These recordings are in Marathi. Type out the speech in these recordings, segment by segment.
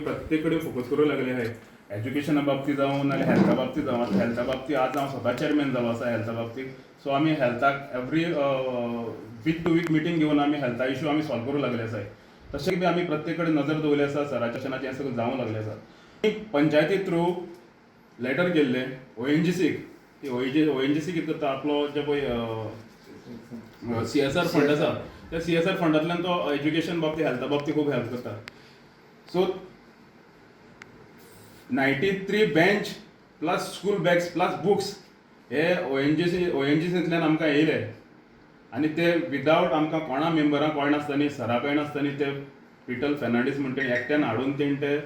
प्रत्येक कडेन फोकस करूंक लागले आहाय. एज्युकेशना बाबतींत जावं नाल्यार हेल्था बाबतींत जावं. आतां हेल्था बाबतींत आज हांव स्वता चेअरमॅन जालो आसा हेल्था बाबतींत. सो आमी हेल्थाक every week two week meeting घेवन आमी हेल्था इश्यू आमी सॉल्व करूंक लागले आसाय. तशें बी आमी प्रत्येक कडेन नजर दवरली आसा. सराच्या शासनाचें हें सगळें जावंक लागलें आसा. पंचायती थ्रू लेटर गेल्लें ONGCक. ती ONGC कितें करता आपलो जे पळय CSR फंड आसा त्या CSR फंडांतल्यान तो एज्युकेशन बाबतींत हेल्था बाबतींत खूब हेल्प करता. So 93 bench plus school bags plus books हे ONGCंतल्यान आमकां येयले. आनी ते विदावट आमकां कोणा मेंबरांक कळनासतना सरा कळनासतना ते पिटल फेर्नांडीस म्हणटा तेणी एकट्यान हाडून तेणी ते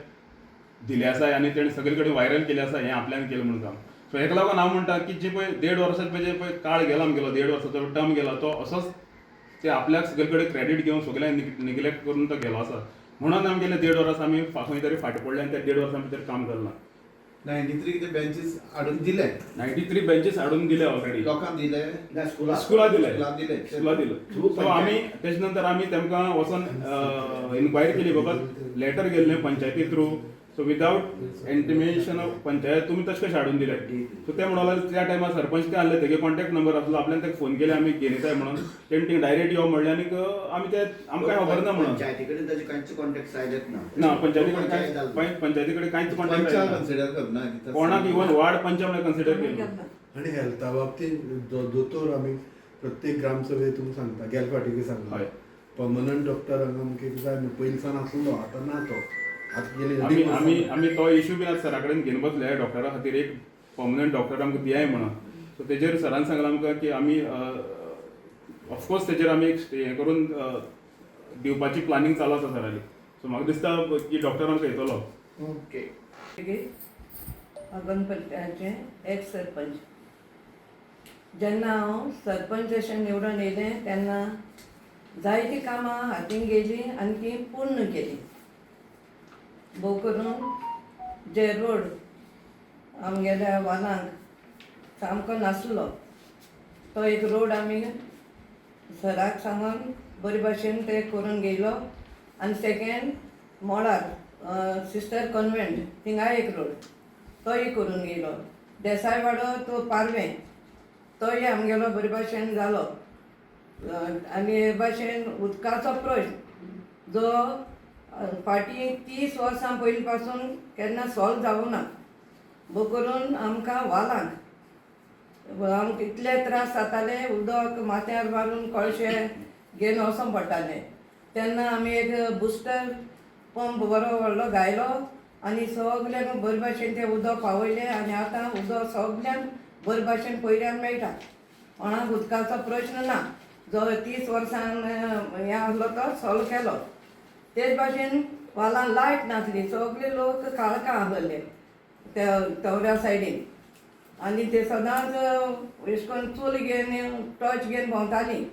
दिले आसाय आनी तेणें सगळे कडेन व्हायरल केले आसा. हें आपल्यान केलें म्हणून काम. सो हेका लागून हांव म्हणटा की जे पळय 1.5 वर्साचो जे पळय काळ गेलो आमगेलो 1.5 वर्साचो टर्म गेलो तो असोच ते आपल्याक सगळे कडेन क्रेडीट घेवन सगळ्यांक निग्लेक्ट करून तो गेलो आसा. म्हणून आमगेले 1.5 वर्स आमी खंय तरी फाटी पडले आनी त्या 1.5 वर्सां भितर काम करना. 93 बेंचीस हाडून दिले. 93 बेंचीस हाडून दिले ऑलरेडी. लोकांक दिले ना स्कुला दिले. दिले. सो आमी तेजे नंतर आमी तेमकां वचून इन्क्वायरी केली बाबा लेटर गेल्लें पंचायती through. So without intimation of panchayat तुमी तशें कशें हाडून दिले. सो ते म्हणून त्या टायमार सरपंच ते आहले तेगे कॉन्टॅक्ट नंबर आसलो. आपल्यान ताका फोन केले आमी घेवन येताय म्हणून. तेणी थिंग डायरेक्ट यो म्हणलें आनी आमी ते आमकां खबर ना म्हणून. पंचायती कडेन ताजे कांयच कॉन्टॅक्ट आयलेत ना पंचायती कडेन कांयच कॉन्टॅक्ट कन्सिडर करना कोणाक इवन वार्ड पंच म्हणून कन्सिडर केली. आणि हेल्था बाबतींत दोतोर आमी प्रत्येक ग्रामसभेतून सांगता. गेल्या फाटीक सांगता पर्मनंट डॉक्टर हांगा आमकां जाय न्हू. पयलींसान आसलो आतां ना तो. आमी तो इश्यू बी आतां सरा कडेन घेवन बसले डॉक्टरा खातीर एक पर्मनंट डॉक्टर आमकां दियाय म्हणून. सो तेजेर सरान सांगलां आमकां की आमी ऑफकोर्स तेजेर आमी हें करून दिवपाची प्लॅनिंग चालू आसा सराली. सो म्हाका दिसता की डॉक्टर आमकां येतलो. ओके. अगनपट्ट्याचे एक्स सरपंच जेन्ना हांव सरपंच अशें निवडून येयलें तेन्ना जायतीं कामां हातीन गेलीं आनी तीं पूर्ण केलीं. भोव करून जे रोड आमगेल्या वालांक सामको नासलो तो एक रोड आमी सराक सांगून बरे भाशेन ते करून घेयलो. आनी सेकेंड मोळार सिस्टर कॉन्वेंट थिंगाय एक रोड तोय करून घेयलो. देसाय वाडो तो पारवे तोय आमगेलो बरे भाशेन जालो. आनी हे भाशेन उदकाचो प्रश्न जो फाटीं 30 वर्सां पयलीं पासून केन्ना सॉल्व जावूं ना. भोव करून आमकां वालांक आमकां इतले त्रास जाताले. उदक माथ्यार मारून कळशे घेवन वचोंक पडटालें. तेन्ना आमी एक बुस्टर पंप बरो व्हडलो घायलो आनी सगल्यांक बरे भाशेन तें उदक पावयलें. आनी आतां उदक सगल्यांक बरे भाशेन पयल्यान मेळटा. कोणाक उदकाचो प्रश्न ना. जो 30 वर्सान हें आसलो तो सॉल्व केलो. तेच भाशेन वालां लायट नासली. सगळे लोक काळखां आहलेले त्या तवऱ्या सायडीन. आनी ते सदांच अशें करून चूल घेवन टॉर्च घेवन भोंवतालीं.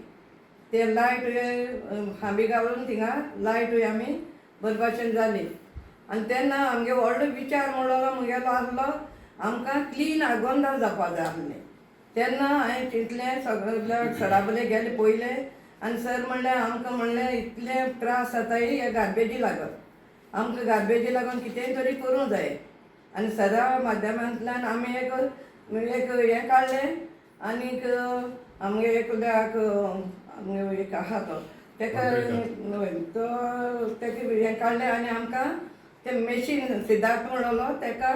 ते लायट खांबी घालून थिंगा लायट आमी बरे भाशेन जाली. आनी तेन्ना आमगे व्हडलो विचार म्हणलो मुगेलो आसलो आमकां क्लीन आगोंदा जावपा जाय आसलें. तेन्ना हांवें चिंतलें सगळ्या सरा बरें गेलें पयलें आनी सर म्हणलें आमकां म्हणलें इतले त्रास जाताय हे गार्बेजी लागून. आमकां गार्बेजी लागून कितेंय तरी करूं जाय. आनी सरा माध्यमांतल्यान आमी एक हें काडलें आनीक आमगे एकल्याक आमगे एक आहा तो तेका तो तेका हें काडलें आनी आमकां तें मॅशीन सिद्धार्थ म्हणलो तेका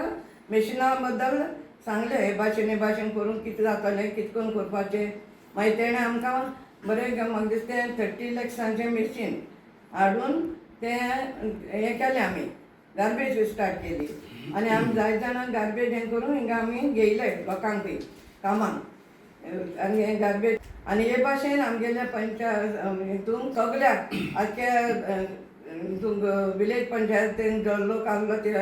मॅशिना बद्दल सांगलें हे भाशेन करून कितें जातलें कितें करून करपाचें. मागीर तेणें आमकां बरें म्हाका दिसता 30 लॅक्सांचें मॅशीन हाडून तें हें केलें आमी गार्बेज स्टार्ट केली. आनी आमी जाय जाणांक गार्बेज हें करून हिंगा आमी घेयले लोकांकूय कामाक. आनी हें गार्बेज आनी हे भाशेन आमगेल्या हितून सगल्याक आख्या हितून विलेज पंचायतीन जो लोक आसलो ते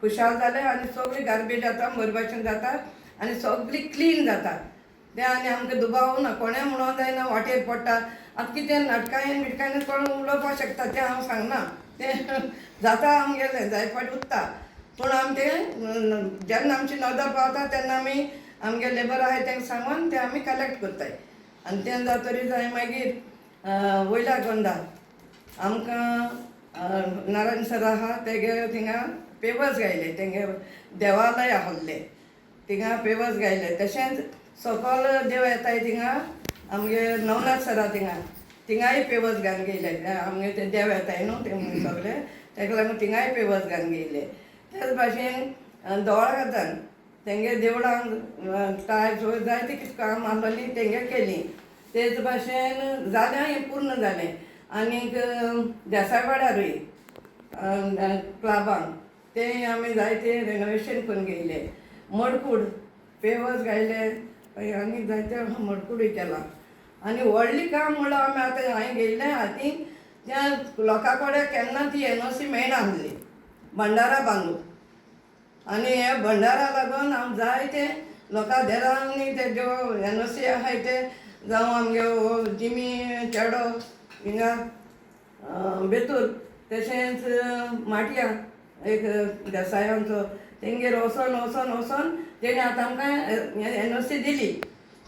खुशाल जाले आनी सगळी गार्बेज जाता बरे भाशेन जाता आनी सगळी क्लीन जाता. तें आनी आमकां दुबाव ना. कोणें म्हणूं जायना वाटेर पडटा. आतां कितें नाटकायेन बिटकायेन कोण उलोवपाक शकता तें हांव सांगना. तें जाता आमगेलें जाय फावटी उत्ता. पूण आमी तें जेन्ना आमची नदर पावता तेन्ना आमी आमगे लेबर आहाय तेंका सांगून तें आमी कलेक्ट करताय. आनी तें जातरी जाय मागीर वयल्या गोंदा आमकां नारायण सर आहा तेगे थिंगा पेपर्स गायले तेंगे देवालय आहले थिंगा पेपर्स गायले तशेंच सकल देव येताय थिंगा आमगे नवनाथ सरा थिंगाय पेपर्स घालून गेले आमगे ते देव येताय न्हू ते सगळे तेका लागून थिंगाय पेपर्स घालून गेले त्याच भाशेन दोळा घातान तेंगे देवळांक टायल्स जायती कितें काम आसलोली तेंगे केली तेच भाशेन जालें हें पूर्ण जालें आनीक देसायवाड्यारूय क्लाबांक ते आमी जायते रेनोवेशन करून घेयले मडकूड पेवर्स गायले आनी जायते मडकूडूय केला आनी व्हडली काम म्हणल्यार आमी आतां हांवें गेयलें हातीन त्या लोकां कडेन केन्ना ती NOC मेळनासली भंडारा बांदूंक आनी हे भंडारा लागून हांव जायते लोकां देरांनी ते ज्यो NOC आहाय ते जावं आमगे जिमी चेडो हिंगा बेतूर तशेंच माटया एक देसायांचो तेंगेर वचोन तेणी आतां आमकां NOC दिली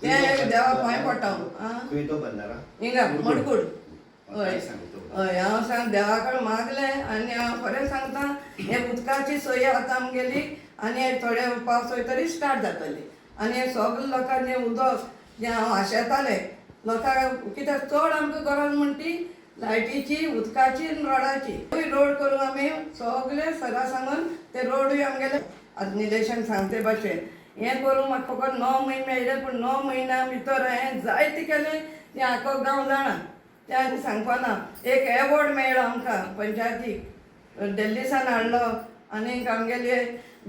ते देवा पांय पडटा तुवें तो भंडारा हिंगा मडकूड हय काय सांगतो हय हांव सांग देवा कडेन मागलें आनी हांव खरें सांगता हे उदकाची सोय आतां आमगेली आनी हे थोडे पावस तरी स्टार्ट जातली आनी हे सगळे लोकांक जें उदक जें हांव आशेतालें लोकांक कित्याक चड आमकां गरज म्हण ती लायटीची उदकाची आनी रोडाची रोड करूंक आमी सगळे सरा सांगून ते रोडूय आमगेले आतां निलेशन सांगते भाशेन हें करूंक म्हाका फकत 9 म्हयने मेळ्ळे पूण 9 म्हयन्या भितर हांवें जायतें केलें तें आख्खो गांव जाणा तें आतां सांगपा ना एक एवॉर्ड मेळ्ळो आमकां पंचायतीक दिल्लीसान हाडलो आनीक आमगेले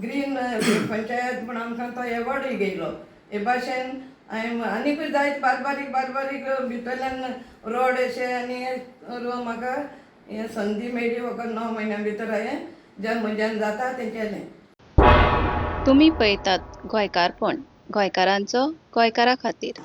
ग्रीन पंचायत म्हूण आमकां तो एवॉर्डूय घेयलो हे भाशेन हांवें आनीकूय जायत बारीक भितरल्यान रोड अशे आनी म्हाका हें संदी मेळ्ळी फकत 9 म्हयन्या भितर हांवें जें म्हज्यान जाता तें केलें. तुम्ही पळयतात गोंयकारपण गोंयकारांचो गोंयकारा खातीर.